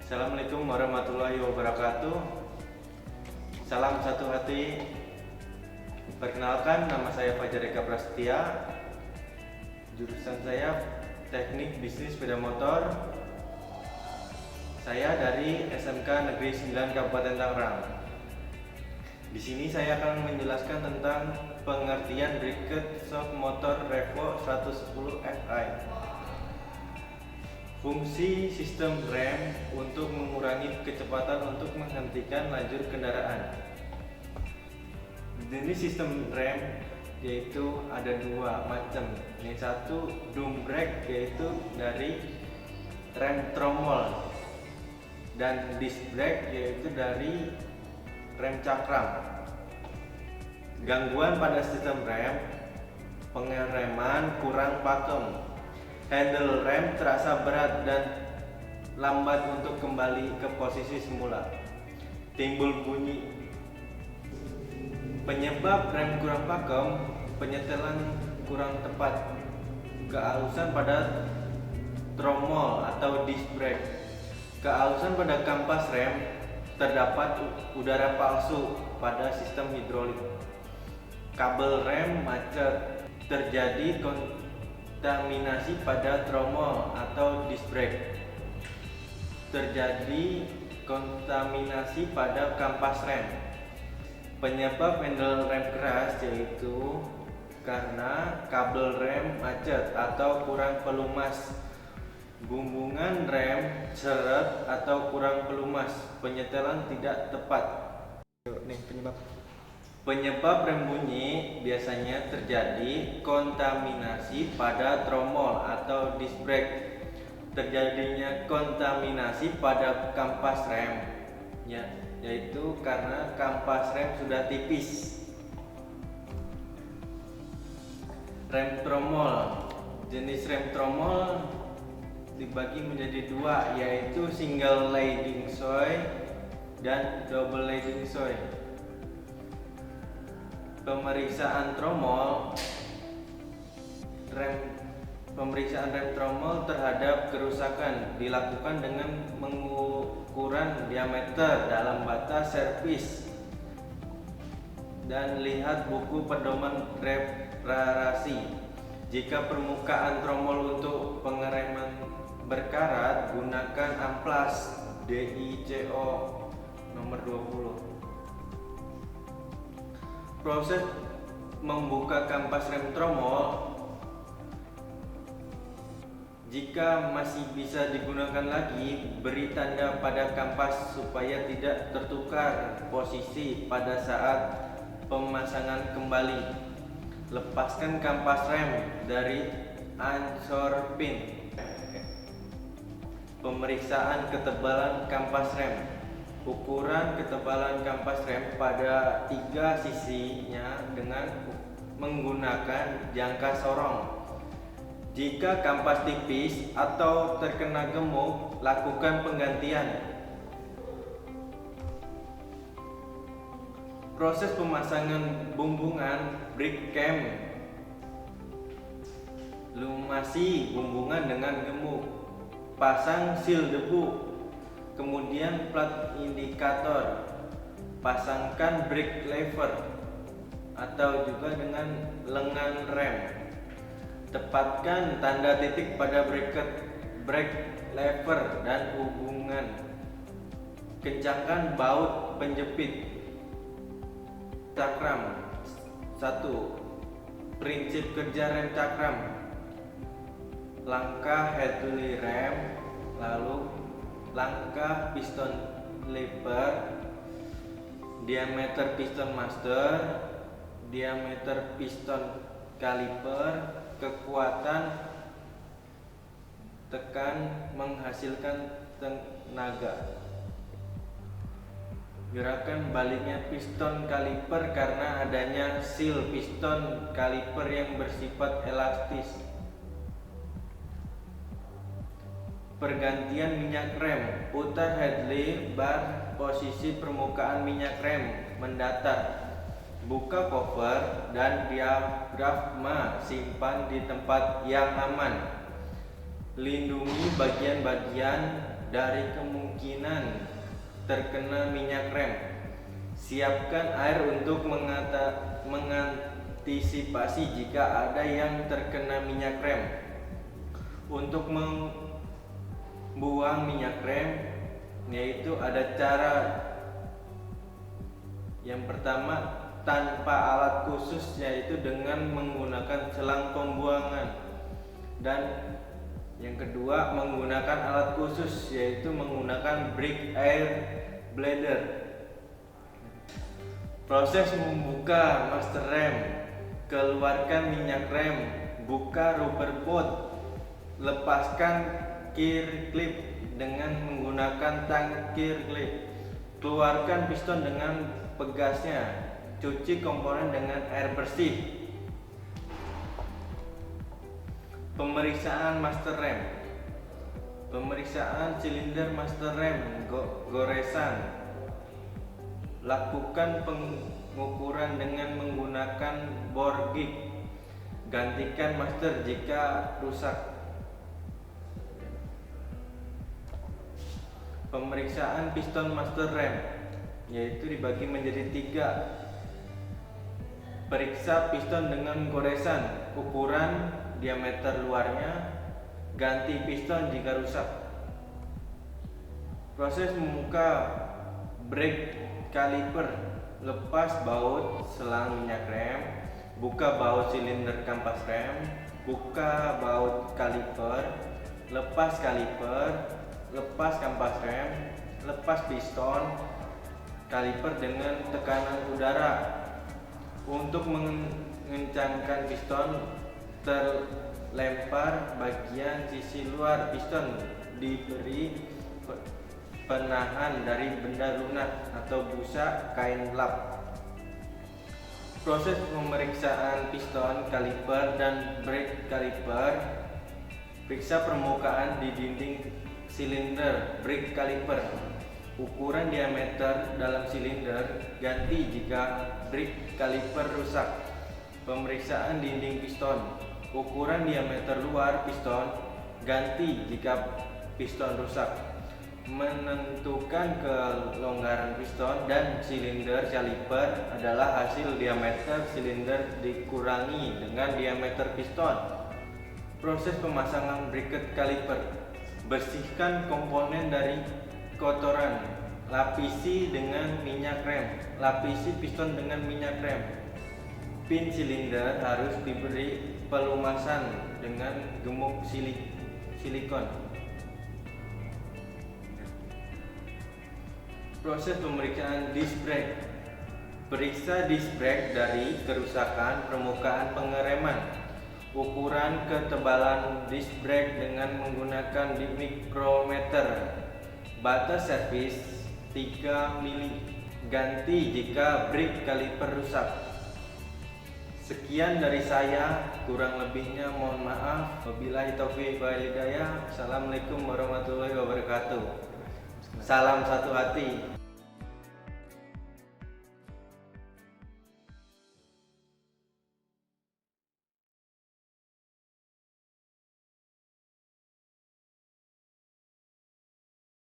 Assalamualaikum warahmatullahi wabarakatuh. Salam satu hati. Perkenalkan, nama saya Fajar Eka Prasetya. Jurusan saya Teknik Bisnis Sepeda Motor. Saya dari SMK Negeri 9 Kabupaten Tangerang. Di sini saya akan menjelaskan tentang pengertian bracket shock motor Revo 110 Fi. Fungsi sistem rem untuk mengurangi kecepatan untuk menghentikan lajur kendaraan. Jenis sistem rem yaitu ada dua macam. Yang satu drum brake, yaitu dari rem tromol, dan disc brake, yaitu dari rem cakram. Gangguan pada sistem rem: pengereman kurang pakem, handle rem terasa berat dan lambat untuk kembali ke posisi semula, timbul bunyi. Penyebab rem kurang pakem: penyetelan kurang tepat, kehalusan pada tromol atau disc brake, kehalusan pada kampas rem, terdapat udara palsu pada sistem hidrolik, kabel rem macet, terjadi kontaminasi pada tromol atau disc brake, terjadi kontaminasi pada kampas rem. Penyebab handle rem keras yaitu karena kabel rem macet atau kurang pelumas, bumbungan rem seret atau kurang pelumas, penyetelan tidak tepat. Penyebab rem bunyi biasanya terjadi kontaminasi pada tromol atau disc brake, terjadinya kontaminasi pada kampas rem, yaitu karena kampas rem sudah tipis. Rem tromol. Jenis rem tromol dibagi menjadi dua, yaitu single leading soy dan double leading soy. Pemeriksaan rem tromol terhadap kerusakan dilakukan dengan mengukuran diameter dalam batas servis dan lihat buku pedoman reparasi. Jika permukaan tromol untuk pengereman berkarat, gunakan amplas DICO nomor 20. Proses membuka kampas rem tromol: jika masih bisa digunakan lagi, beri tanda pada kampas supaya tidak tertukar posisi pada saat pemasangan kembali. Lepaskan kampas rem dari ansor pin. Pemeriksaan ketebalan kampas rem. Ukuran ketebalan kampas rem pada tiga sisinya dengan menggunakan jangka sorong. Jika kampas tipis atau terkena gemuk, lakukan penggantian. Proses pemasangan bumbungan brake cam. Lumasi bumbungan dengan gemuk, pasang seal debu, kemudian plat indikator, pasangkan brake lever atau juga dengan lengan rem, tepatkan tanda titik pada brake lever dan hubungan, kencangkan baut penjepit. Cakram. 1. Prinsip kerja rem cakram: langkah headly rem, lalu langkah piston lever, diameter piston master, diameter piston kaliper, kekuatan tekan menghasilkan tenaga. Gerakan baliknya piston kaliper karena adanya seal piston kaliper yang bersifat elastis. Pergantian minyak rem: putar headlight bar, posisi permukaan minyak rem mendatar, buka cover dan diafragma, simpan di tempat yang aman, lindungi bagian-bagian dari kemungkinan terkena minyak rem. Siapkan air untuk mengantisipasi jika ada yang terkena minyak rem. Untuk membuang minyak rem, yaitu ada cara. Yang pertama, tanpa alat khusus, yaitu dengan menggunakan selang pembuangan. Dan yang kedua, menggunakan alat khusus, yaitu menggunakan brake air bladder. Proses membuka master rem: keluarkan minyak rem, buka rubber boot, lepaskan gear clip dengan menggunakan tang gear clip, keluarkan piston dengan pegasnya, cuci komponen dengan air bersih. Pemeriksaan master rem: pemeriksaan silinder master rem goresan. Lakukan pengukuran dengan menggunakan bor gig. Gantikan master jika rusak. Pemeriksaan piston master rem, yaitu dibagi menjadi 3. Periksa piston dengan goresan, ukuran diameter luarnya, ganti piston jika rusak. Proses membuka brake kaliper: lepas baut selang minyak rem, buka baut silinder kampas rem, buka baut kaliper, lepas kaliper, lepas kampas rem, lepas piston kaliper dengan tekanan udara. Untuk mengencangkan piston, terlempar bagian sisi luar piston, diberi penahan dari benda lunak atau busa kain lap. Proses pemeriksaan piston kaliper dan brake kaliper: periksa permukaan di dinding silinder brake kaliper, ukuran diameter dalam silinder, ganti jika brake kaliper rusak. Pemeriksaan dinding piston: ukuran diameter luar piston, ganti jika piston rusak. Menentukan kelonggaran piston dan silinder kaliper adalah hasil diameter silinder dikurangi dengan diameter piston. Proses pemasangan bracket kaliper: bersihkan komponen dari kotoran, lapisi dengan minyak rem, lapisi piston dengan minyak rem. Pin silinder harus diberi pelumasan dengan gemuk silikon. Proses pemeriksaan disc brake: periksa disc brake dari kerusakan permukaan pengereman. Ukuran ketebalan disc brake dengan menggunakan mikrometer. Batas servis 3 mili. Ganti jika brake kaliper rusak. Sekian dari saya, kurang lebihnya mohon maaf. Wabillahi taufiq wal hidayah. Assalamualaikum warahmatullahi wabarakatuh. Salam satu hati.